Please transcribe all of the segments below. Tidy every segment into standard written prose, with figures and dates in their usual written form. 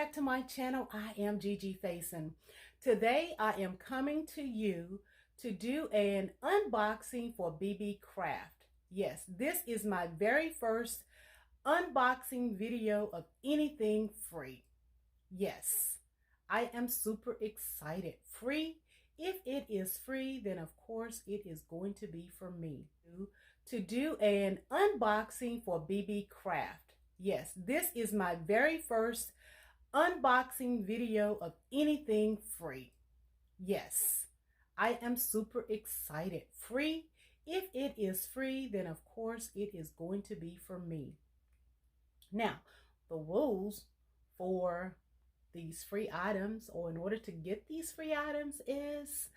back to my channel. I am Gigi Faison. Today I am coming to you to do an unboxing for Beebeecraft. Yes, this is my very first unboxing video of anything free. Yes, I am super excited. Free? If it is free, then of course it is going to be for me. To do an unboxing for Beebeecraft. Yes, this is my very first unboxing video of anything free. Yes, I am super excited. Free? If it is free, then of course it is going to be for me. Now, the rules for these free items, or in order to get these free items, is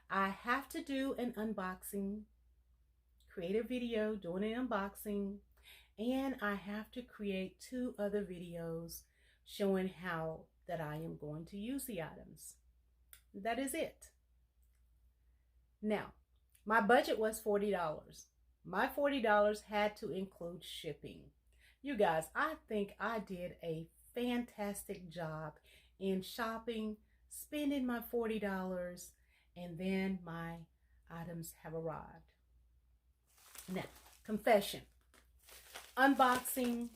I have to do an unboxing, create a video doing an unboxing, and I have to create 2 other videos showing how that I am going to use the items. That is it. Now, my budget was $40. My $40 had to include shipping. You guys, I think I did a fantastic job in shopping, spending my $40, and then my items have arrived. Now, confession. Unboxing.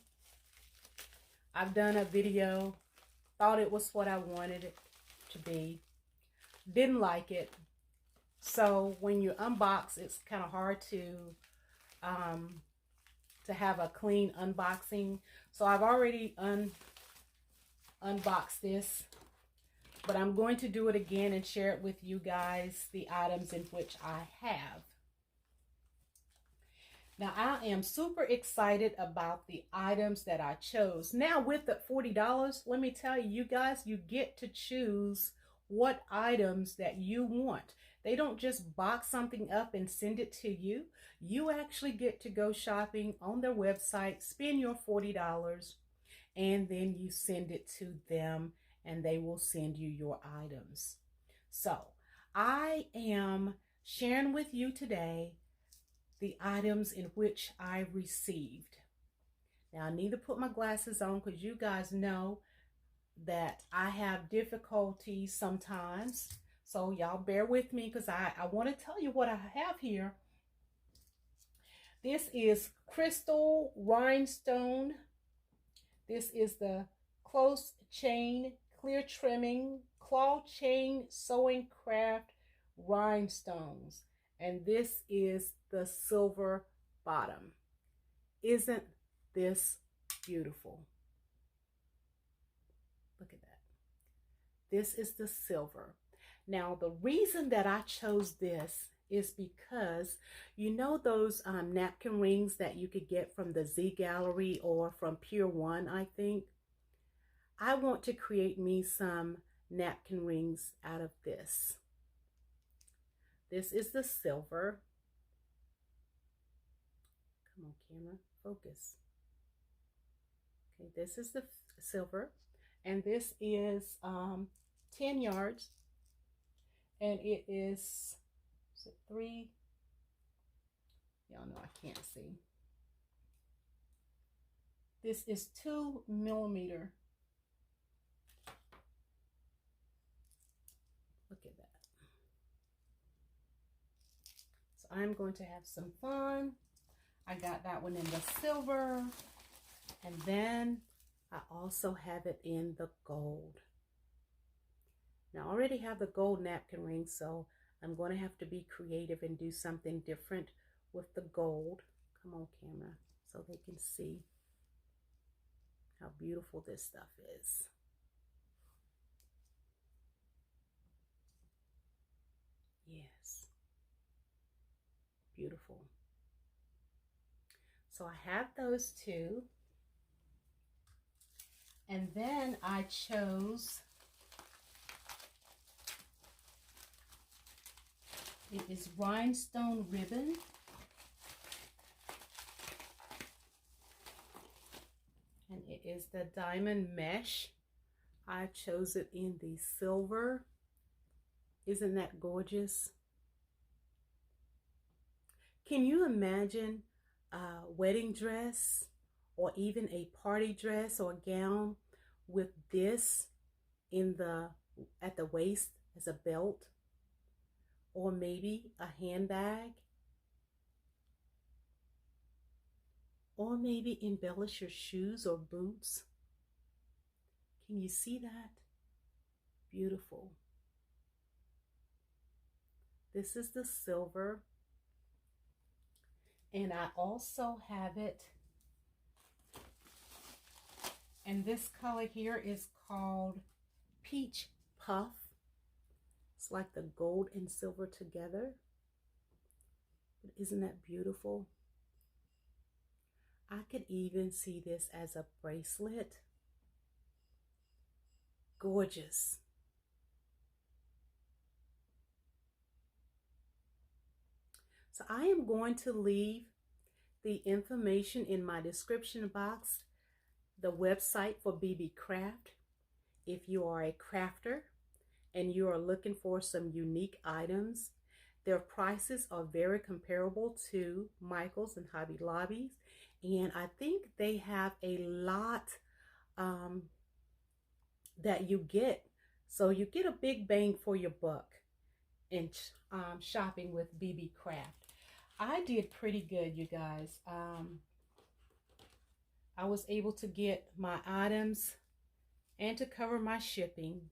I've done a video, thought it was what I wanted it to be, didn't like it. So when you unbox, it's kind of hard to have a clean unboxing. So I've already unboxed this, but I'm going to do it again and share it with you guys, the items in which I have. Now, I am super excited about the items that I chose. Now, with the $40, let me tell you, you guys, you get to choose what items that you want. They don't just box something up and send it to you. You actually get to go shopping on their website, spend your $40, and then you send it to them, and they will send you your items. So, I am sharing with you today the items in which I received. Now, I need to put my glasses on because you guys know that I have difficulties sometimes. So y'all bear with me because I want to tell you what I have here. This is crystal rhinestone. This is the close chain clear trimming claw chain sewing craft rhinestones. And this is the silver bottom. Isn't this beautiful? Look at that. This is the silver. Now, the reason that I chose this is because you know those napkin rings that you could get from the Z Gallery or from Pure One, I think. I want to create me some napkin rings out of this. This is the silver. Come on, camera, focus. Okay, this is the silver, and this is 10 yards, and it is it 3? Y'all know I can't see. This is 2 millimeter. Look at that. So I'm going to have some fun. I got that one in the silver, and then I also have it in the gold. Now, I already have the gold napkin ring, so I'm going to have to be creative and do something different with the gold. Come on, camera, so they can see how beautiful this stuff is. Yes. Beautiful. So I have those 2. And then I chose, it is rhinestone ribbon. And it is the diamond mesh. I chose it in the silver. Isn't that gorgeous? Can you imagine a wedding dress or even a party dress or gown with this in the at the waist as a belt, or maybe a handbag, or maybe embellish your shoes or boots. Can you see that? Beautiful. This is the silver, and I also have it, and this color here is called Peach Puff. It's like the gold and silver together. But isn't that beautiful? I could even see this as a bracelet. Gorgeous. So I am going to leave the information in my description box, the website for Beebeecraft. If you are a crafter and you are looking for some unique items, their prices are very comparable to Michael's and Hobby Lobby's. And I think they have a lot that you get. So you get a big bang for your buck in shopping with Beebeecraft. I did pretty good, you guys. I was able to get my items and to cover my shipping.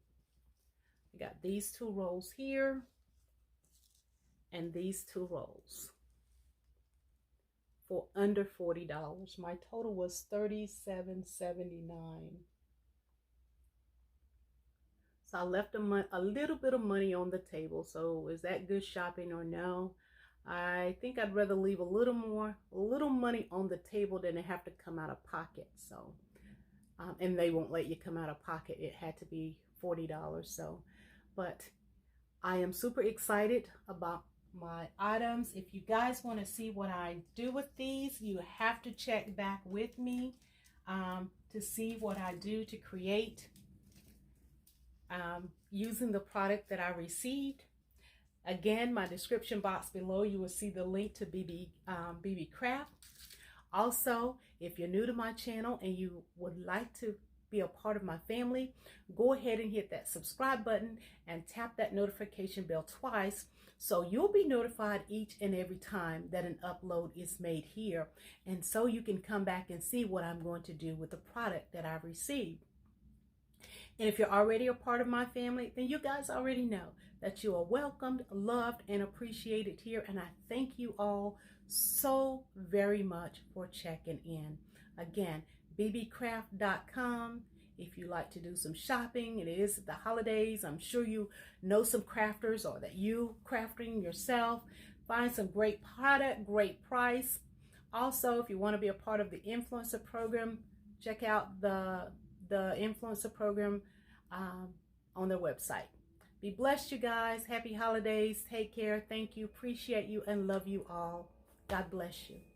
I got these 2 rolls here and these 2 rolls for under $40. My total was $37.79. So I left a little bit of money on the table. So is that good shopping or no? I think I'd rather leave a little money on the table than to have to come out of pocket. So, and they won't let you come out of pocket. It had to be $40. So, but I am super excited about my items. If you guys want to see what I do with these, you have to check back with me to see what I do to create using the product that I received. Again, my description box below, you will see the link to Beebeecraft. Also, if you're new to my channel and you would like to be a part of my family, go ahead and hit that subscribe button and tap that notification bell twice, so you'll be notified each and every time that an upload is made here, and so you can come back and see what I'm going to do with the product that I've received. And if you're already a part of my family, then you guys already know that you are welcomed, loved, and appreciated here. And I thank you all so very much for checking in. Again, beebeecraft.com. If you like to do some shopping, it is the holidays. I'm sure you know some crafters, or that you crafting yourself. Find some great product, great price. Also, if you want to be a part of the influencer program, check out the influencer program on their website. Be blessed, you guys. Happy holidays. Take care. Thank you. Appreciate you and love you all. God bless you.